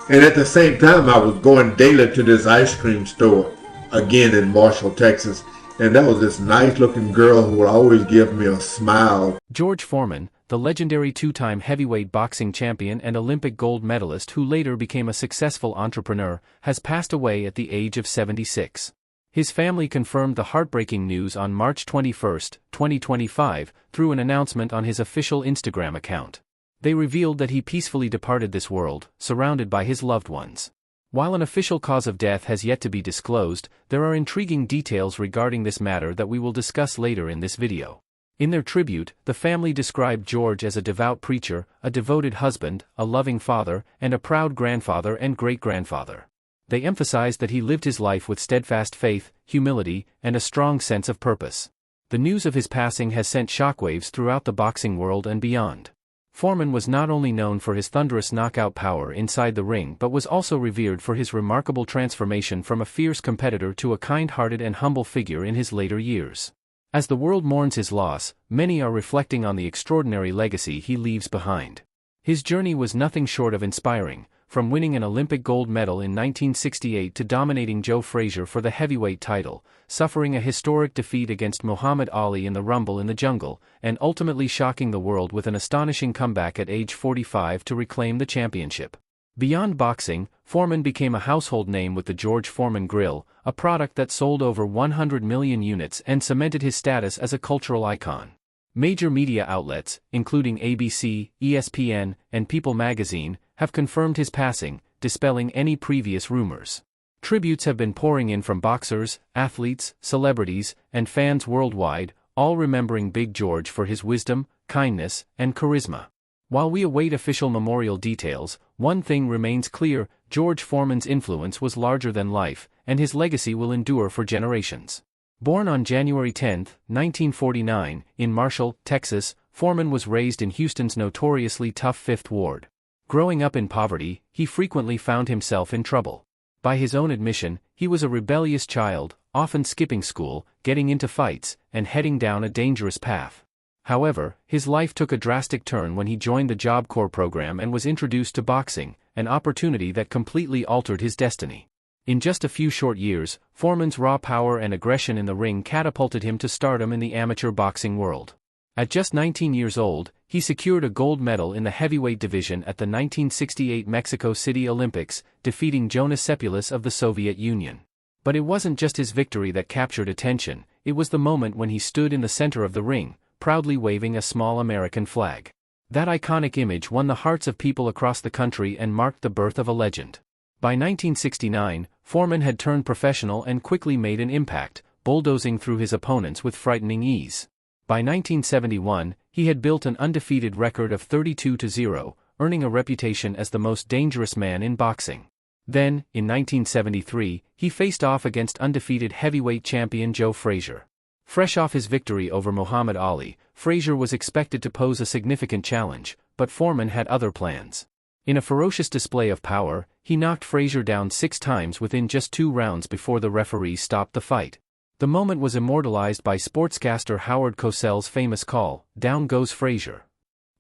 And at the same time, I was going daily to this ice cream store, again in Marshall, Texas. And that was this nice looking girl who would always give me a smile. George Foreman, the legendary two-time heavyweight boxing champion and Olympic gold medalist who later became a successful entrepreneur, has passed away at the age of 76. His family confirmed the heartbreaking news on March 21, 2025, through an announcement on his official Instagram account. They revealed that he peacefully departed this world, surrounded by his loved ones. While an official cause of death has yet to be disclosed, there are intriguing details regarding this matter that we will discuss later in this video. In their tribute, the family described George as a devout preacher, a devoted husband, a loving father, and a proud grandfather and great-grandfather. They emphasized that he lived his life with steadfast faith, humility, and a strong sense of purpose. The news of his passing has sent shockwaves throughout the boxing world and beyond. Foreman was not only known for his thunderous knockout power inside the ring but was also revered for his remarkable transformation from a fierce competitor to a kind-hearted and humble figure in his later years. As the world mourns his loss, many are reflecting on the extraordinary legacy he leaves behind. His journey was nothing short of inspiring, from winning an Olympic gold medal in 1968 to dominating Joe Frazier for the heavyweight title, suffering a historic defeat against Muhammad Ali in the Rumble in the Jungle, and ultimately shocking the world with an astonishing comeback at age 45 to reclaim the championship. Beyond boxing, Foreman became a household name with the George Foreman Grill, a product that sold over 100 million units and cemented his status as a cultural icon. Major media outlets, including ABC, ESPN, and People magazine, have confirmed his passing, dispelling any previous rumors. Tributes have been pouring in from boxers, athletes, celebrities, and fans worldwide, all remembering Big George for his wisdom, kindness, and charisma. While we await official memorial details, one thing remains clear: George Foreman's influence was larger than life, and his legacy will endure for generations. Born on January 10, 1949, in Marshall, Texas, Foreman was raised in Houston's notoriously tough Fifth Ward. Growing up in poverty, he frequently found himself in trouble. By his own admission, he was a rebellious child, often skipping school, getting into fights, and heading down a dangerous path. However, his life took a drastic turn when he joined the Job Corps program and was introduced to boxing, an opportunity that completely altered his destiny. In just a few short years, Foreman's raw power and aggression in the ring catapulted him to stardom in the amateur boxing world. At just 19 years old, he secured a gold medal in the heavyweight division at the 1968 Mexico City Olympics, defeating Jonas Sepulus of the Soviet Union. But it wasn't just his victory that captured attention, it was the moment when he stood in the center of the ring, proudly waving a small American flag. That iconic image won the hearts of people across the country and marked the birth of a legend. By 1969, Foreman had turned professional and quickly made an impact, bulldozing through his opponents with frightening ease. By 1971, he had built an undefeated record of 32-0, earning a reputation as the most dangerous man in boxing. Then, in 1973, he faced off against undefeated heavyweight champion Joe Frazier. Fresh off his victory over Muhammad Ali, Frazier was expected to pose a significant challenge, but Foreman had other plans. In a ferocious display of power, he knocked Frazier down 6 times within just 2 rounds before the referee stopped the fight. The moment was immortalized by sportscaster Howard Cosell's famous call, "Down goes Frazier."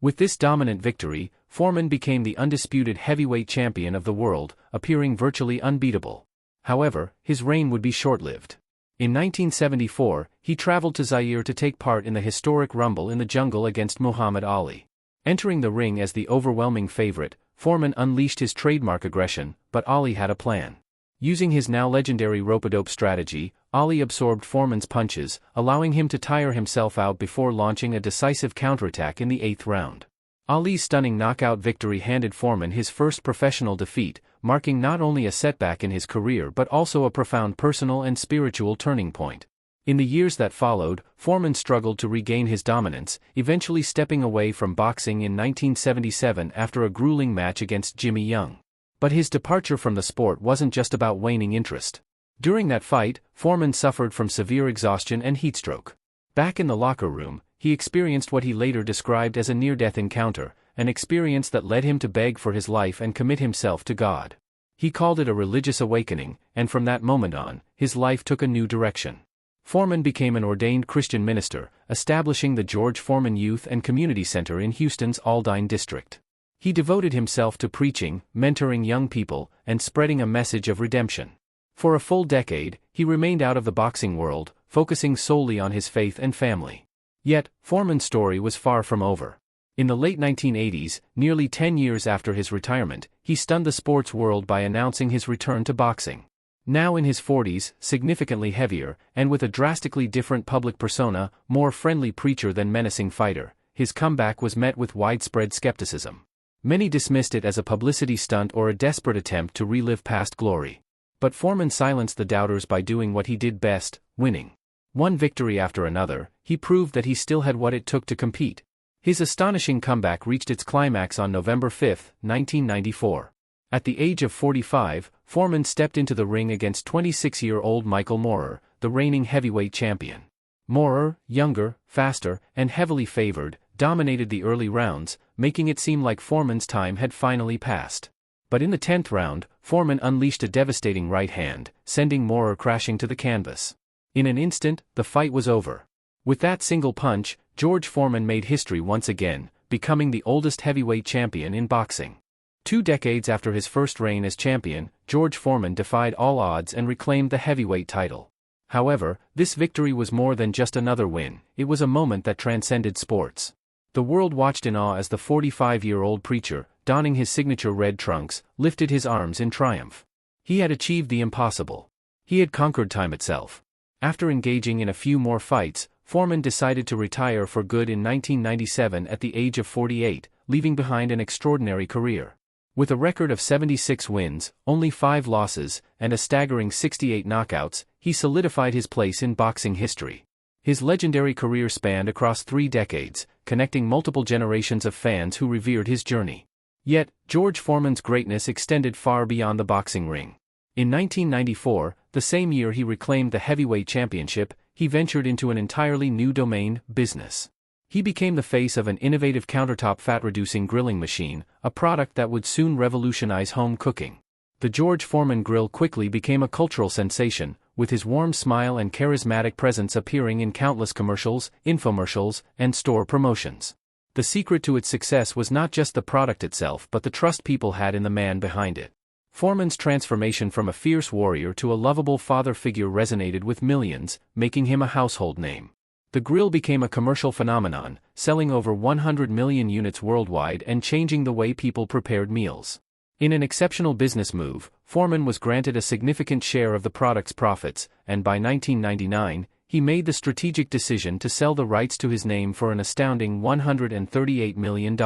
With this dominant victory, Foreman became the undisputed heavyweight champion of the world, appearing virtually unbeatable. However, his reign would be short-lived. In 1974, he traveled to Zaire to take part in the historic Rumble in the Jungle against Muhammad Ali. Entering the ring as the overwhelming favorite, Foreman unleashed his trademark aggression, but Ali had a plan. Using his now legendary rope-a-dope strategy, Ali absorbed Foreman's punches, allowing him to tire himself out before launching a decisive counterattack in the 8th round. Ali's stunning knockout victory handed Foreman his first professional defeat, marking not only a setback in his career but also a profound personal and spiritual turning point. In the years that followed, Foreman struggled to regain his dominance, eventually stepping away from boxing in 1977 after a grueling match against Jimmy Young. But his departure from the sport wasn't just about waning interest. During that fight, Foreman suffered from severe exhaustion and heatstroke. Back in the locker room, he experienced what he later described as a near-death encounter, an experience that led him to beg for his life and commit himself to God. He called it a religious awakening, and from that moment on, his life took a new direction. Foreman became an ordained Christian minister, establishing the George Foreman Youth and Community Center in Houston's Aldine district. He devoted himself to preaching, mentoring young people, and spreading a message of redemption. For a full decade, he remained out of the boxing world, focusing solely on his faith and family. Yet, Foreman's story was far from over. In the late 1980s, nearly 10 years after his retirement, he stunned the sports world by announcing his return to boxing. Now in his 40s, significantly heavier, and with a drastically different public persona, more friendly preacher than menacing fighter, his comeback was met with widespread skepticism. Many dismissed it as a publicity stunt or a desperate attempt to relive past glory. But Foreman silenced the doubters by doing what he did best, winning. One victory after another, he proved that he still had what it took to compete. His astonishing comeback reached its climax on November 5, 1994. At the age of 45, Foreman stepped into the ring against 26-year-old Michael Moorer, the reigning heavyweight champion. Moorer, younger, faster, and heavily favored, dominated the early rounds, making it seem like Foreman's time had finally passed. But in the 10th round, Foreman unleashed a devastating right hand, sending Moorer crashing to the canvas. In an instant, the fight was over. With that single punch, George Foreman made history once again, becoming the oldest heavyweight champion in boxing. 2 decades after his first reign as champion, George Foreman defied all odds and reclaimed the heavyweight title. However, this victory was more than just another win, it was a moment that transcended sports. The world watched in awe as the 45-year-old preacher, donning his signature red trunks, lifted his arms in triumph. He had achieved the impossible. He had conquered time itself. After engaging in a few more fights, Foreman decided to retire for good in 1997 at the age of 48, leaving behind an extraordinary career. With a record of 76 wins, only 5 losses, and a staggering 68 knockouts, he solidified his place in boxing history. His legendary career spanned across 3 decades, connecting multiple generations of fans who revered his journey. Yet, George Foreman's greatness extended far beyond the boxing ring. In 1994, the same year he reclaimed the heavyweight championship, he ventured into an entirely new domain, business. He became the face of an innovative countertop fat-reducing grilling machine, a product that would soon revolutionize home cooking. The George Foreman grill quickly became a cultural sensation, with his warm smile and charismatic presence appearing in countless commercials, infomercials, and store promotions. The secret to its success was not just the product itself but the trust people had in the man behind it. Foreman's transformation from a fierce warrior to a lovable father figure resonated with millions, making him a household name. The grill became a commercial phenomenon, selling over 100 million units worldwide and changing the way people prepared meals. In an exceptional business move, Foreman was granted a significant share of the product's profits, and by 1999, he made the strategic decision to sell the rights to his name for an astounding $138 million.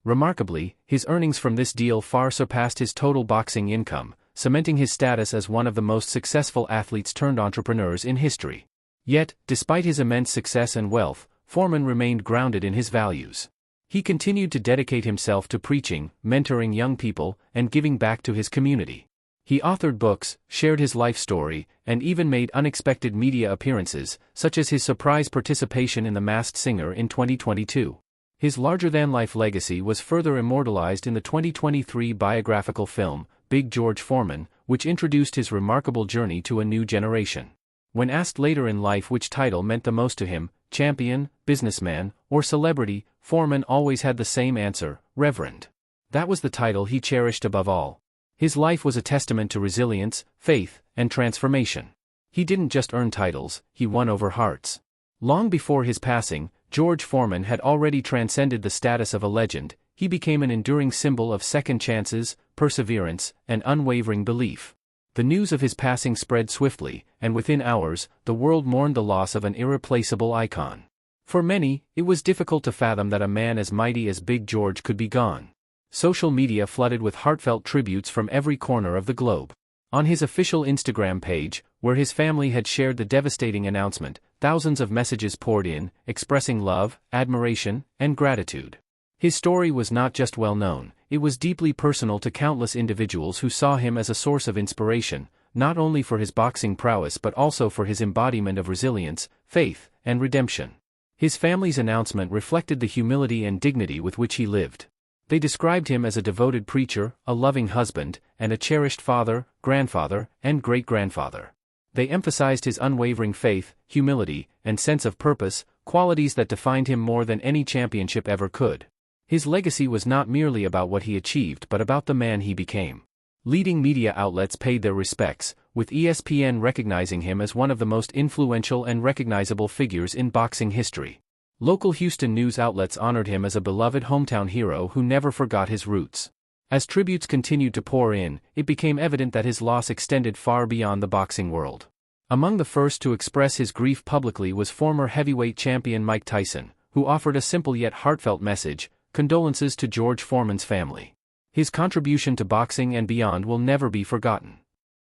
Remarkably, his earnings from this deal far surpassed his total boxing income, cementing his status as one of the most successful athletes turned entrepreneurs in history. Yet, despite his immense success and wealth, Foreman remained grounded in his values. He continued to dedicate himself to preaching, mentoring young people, and giving back to his community. He authored books, shared his life story, and even made unexpected media appearances, such as his surprise participation in The Masked Singer in 2022. His larger-than-life legacy was further immortalized in the 2023 biographical film, Big George Foreman, which introduced his remarkable journey to a new generation. When asked later in life which title meant the most to him, champion, businessman, or celebrity, Foreman always had the same answer, Reverend. That was the title he cherished above all. His life was a testament to resilience, faith, and transformation. He didn't just earn titles, he won over hearts. Long before his passing, George Foreman had already transcended the status of a legend. He became an enduring symbol of second chances, perseverance, and unwavering belief. The news of his passing spread swiftly, and within hours, the world mourned the loss of an irreplaceable icon. For many, it was difficult to fathom that a man as mighty as Big George could be gone. Social media flooded with heartfelt tributes from every corner of the globe. On his official Instagram page, where his family had shared the devastating announcement, thousands of messages poured in, expressing love, admiration, and gratitude. His story was not just well known, it was deeply personal to countless individuals who saw him as a source of inspiration, not only for his boxing prowess but also for his embodiment of resilience, faith, and redemption. His family's announcement reflected the humility and dignity with which he lived. They described him as a devoted preacher, a loving husband, and a cherished father, grandfather, and great-grandfather. They emphasized his unwavering faith, humility, and sense of purpose, qualities that defined him more than any championship ever could. His legacy was not merely about what he achieved but about the man he became. Leading media outlets paid their respects, with ESPN recognizing him as one of the most influential and recognizable figures in boxing history. Local Houston news outlets honored him as a beloved hometown hero who never forgot his roots. As tributes continued to pour in, it became evident that his loss extended far beyond the boxing world. Among the first to express his grief publicly was former heavyweight champion Mike Tyson, who offered a simple yet heartfelt message: condolences to George Foreman's family. His contribution to boxing and beyond will never be forgotten.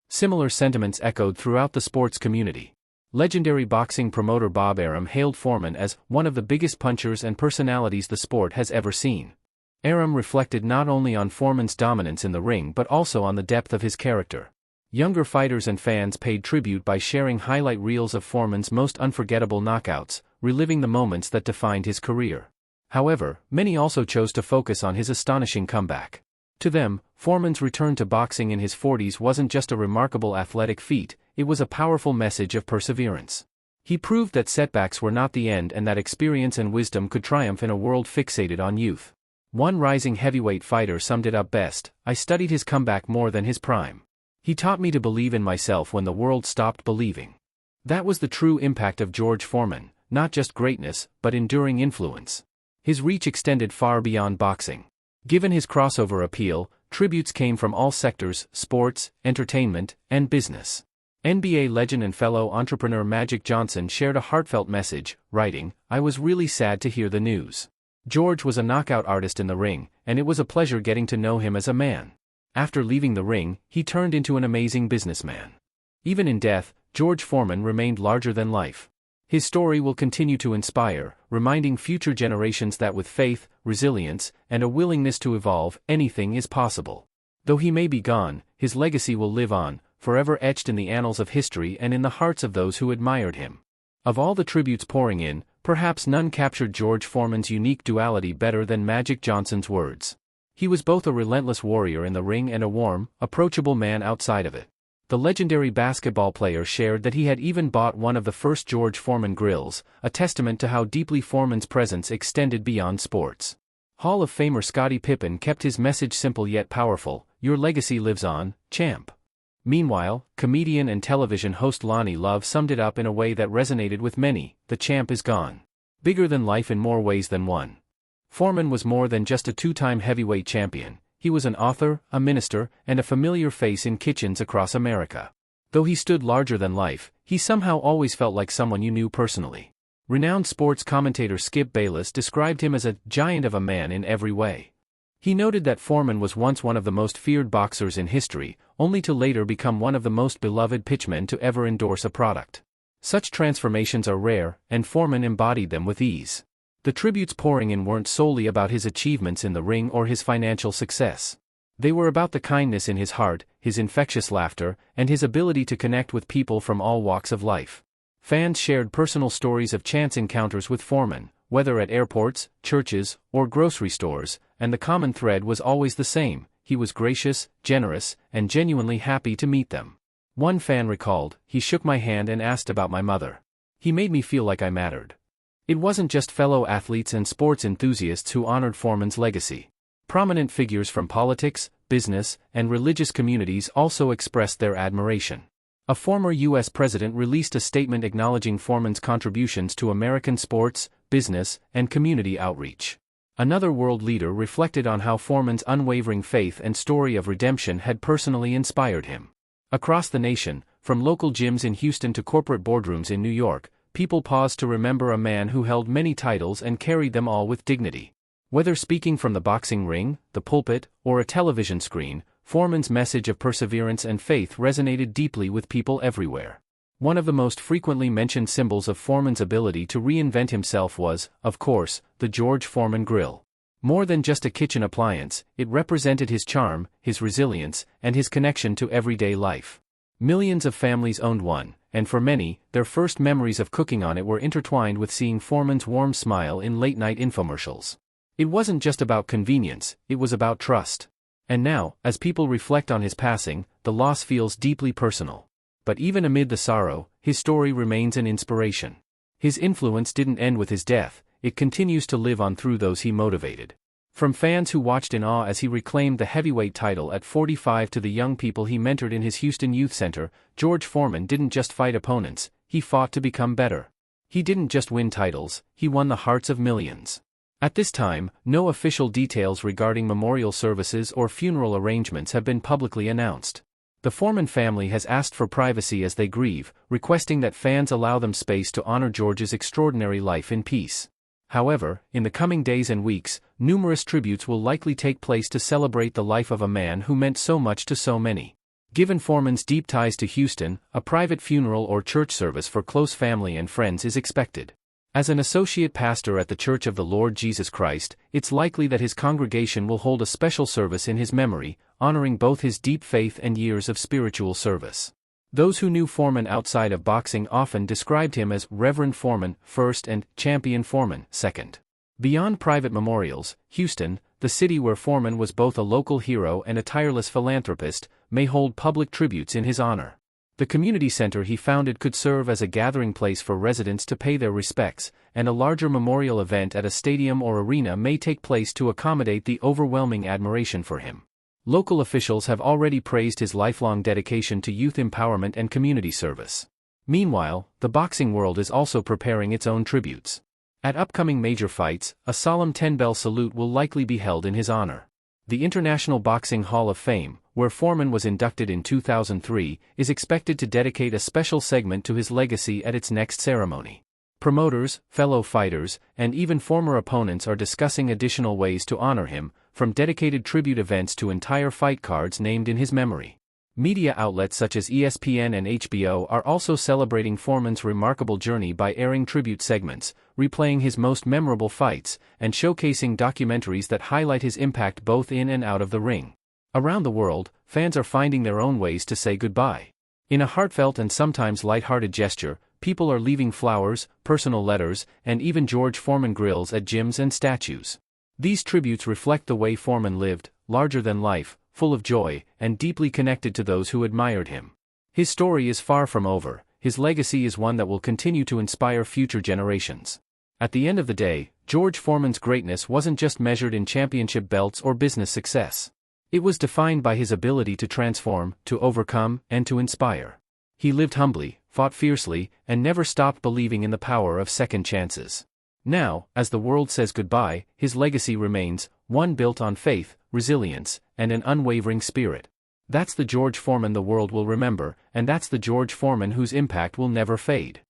Similar sentiments echoed throughout the sports community. Legendary boxing promoter Bob Arum hailed Foreman as one of the biggest punchers and personalities the sport has ever seen. Arum reflected not only on Foreman's dominance in the ring but also on the depth of his character. Younger fighters and fans paid tribute by sharing highlight reels of Foreman's most unforgettable knockouts, reliving the moments that defined his career. However, many also chose to focus on his astonishing comeback. To them, Foreman's return to boxing in his 40s wasn't just a remarkable athletic feat, it was a powerful message of perseverance. He proved that setbacks were not the end and that experience and wisdom could triumph in a world fixated on youth. One rising heavyweight fighter summed it up best: "I studied his comeback more than his prime. He taught me to believe in myself when the world stopped believing." That was the true impact of George Foreman, not just greatness, but enduring influence. His reach extended far beyond boxing. Given his crossover appeal, tributes came from all sectors: sports, entertainment, and business. NBA legend and fellow entrepreneur Magic Johnson shared a heartfelt message, writing, "I was really sad to hear the news. George was a knockout artist in the ring, and it was a pleasure getting to know him as a man. After leaving the ring, he turned into an amazing businessman." Even in death, George Foreman remained larger than life. His story will continue to inspire, reminding future generations that with faith, resilience, and a willingness to evolve, anything is possible. Though he may be gone, his legacy will live on, forever etched in the annals of history and in the hearts of those who admired him. Of all the tributes pouring in, perhaps none captured George Foreman's unique duality better than Magic Johnson's words. He was both a relentless warrior in the ring and a warm, approachable man outside of it. The legendary basketball player shared that he had even bought one of the first George Foreman grills, a testament to how deeply Foreman's presence extended beyond sports. Hall of Famer Scottie Pippen kept his message simple yet powerful: "Your legacy lives on, champ." Meanwhile, comedian and television host Lonnie Love summed it up in a way that resonated with many: "The champ is gone. Bigger than life in more ways than one." Foreman was more than just a two-time heavyweight champion. He was an author, a minister, and a familiar face in kitchens across America. Though he stood larger than life, he somehow always felt like someone you knew personally. Renowned sports commentator Skip Bayless described him as a giant of a man in every way. He noted that Foreman was once one of the most feared boxers in history, only to later become one of the most beloved pitchmen to ever endorse a product. Such transformations are rare, and Foreman embodied them with ease. The tributes pouring in weren't solely about his achievements in the ring or his financial success. They were about the kindness in his heart, his infectious laughter, and his ability to connect with people from all walks of life. Fans shared personal stories of chance encounters with Foreman, whether at airports, churches, or grocery stores, and the common thread was always the same: he was gracious, generous, and genuinely happy to meet them. One fan recalled, "He shook my hand and asked about my mother. He made me feel like I mattered." It wasn't just fellow athletes and sports enthusiasts who honored Foreman's legacy. Prominent figures from politics, business, and religious communities also expressed their admiration. A former U.S. president released a statement acknowledging Foreman's contributions to American sports, business, and community outreach. Another world leader reflected on how Foreman's unwavering faith and story of redemption had personally inspired him. Across the nation, from local gyms in Houston to corporate boardrooms in New York, people paused to remember a man who held many titles and carried them all with dignity. Whether speaking from the boxing ring, the pulpit, or a television screen, Foreman's message of perseverance and faith resonated deeply with people everywhere. One of the most frequently mentioned symbols of Foreman's ability to reinvent himself was, of course, the George Foreman grill. More than just a kitchen appliance, it represented his charm, his resilience, and his connection to everyday life. Millions of families owned one, and for many, their first memories of cooking on it were intertwined with seeing Foreman's warm smile in late-night infomercials. It wasn't just about convenience, it was about trust. And now, as people reflect on his passing, the loss feels deeply personal. But even amid the sorrow, his story remains an inspiration. His influence didn't end with his death, it continues to live on through those he motivated. From fans who watched in awe as he reclaimed the heavyweight title at 45 to the young people he mentored in his Houston Youth Center, George Foreman didn't just fight opponents, he fought to become better. He didn't just win titles, he won the hearts of millions. At this time, no official details regarding memorial services or funeral arrangements have been publicly announced. The Foreman family has asked for privacy as they grieve, requesting that fans allow them space to honor George's extraordinary life in peace. However, in the coming days and weeks, numerous tributes will likely take place to celebrate the life of a man who meant so much to so many. Given Foreman's deep ties to Houston, a private funeral or church service for close family and friends is expected. As an associate pastor at the Church of the Lord Jesus Christ, it's likely that his congregation will hold a special service in his memory, honoring both his deep faith and years of spiritual service. Those who knew Foreman outside of boxing often described him as Reverend Foreman, first, and Champion Foreman, second. Beyond private memorials, Houston, the city where Foreman was both a local hero and a tireless philanthropist, may hold public tributes in his honor. The community center he founded could serve as a gathering place for residents to pay their respects, and a larger memorial event at a stadium or arena may take place to accommodate the overwhelming admiration for him. Local officials have already praised his lifelong dedication to youth empowerment and community service. Meanwhile, the boxing world is also preparing its own tributes. At upcoming major fights, a solemn 10-bell salute will likely be held in his honor. The International Boxing Hall of Fame, where Foreman was inducted in 2003, is expected to dedicate a special segment to his legacy at its next ceremony. Promoters, fellow fighters, and even former opponents are discussing additional ways to honor him, from dedicated tribute events to entire fight cards named in his memory. Media outlets such as ESPN and HBO are also celebrating Foreman's remarkable journey by airing tribute segments, replaying his most memorable fights, and showcasing documentaries that highlight his impact both in and out of the ring. Around the world, fans are finding their own ways to say goodbye. In a heartfelt and sometimes light-hearted gesture, people are leaving flowers, personal letters, and even George Foreman grills at gyms and statues. These tributes reflect the way Foreman lived, larger than life, full of joy, and deeply connected to those who admired him. His story is far from over, his legacy is one that will continue to inspire future generations. At the end of the day, George Foreman's greatness wasn't just measured in championship belts or business success. It was defined by his ability to transform, to overcome, and to inspire. He lived humbly, fought fiercely, and never stopped believing in the power of second chances. Now, as the world says goodbye, his legacy remains, one built on faith, resilience, and an unwavering spirit. That's the George Foreman the world will remember, and that's the George Foreman whose impact will never fade.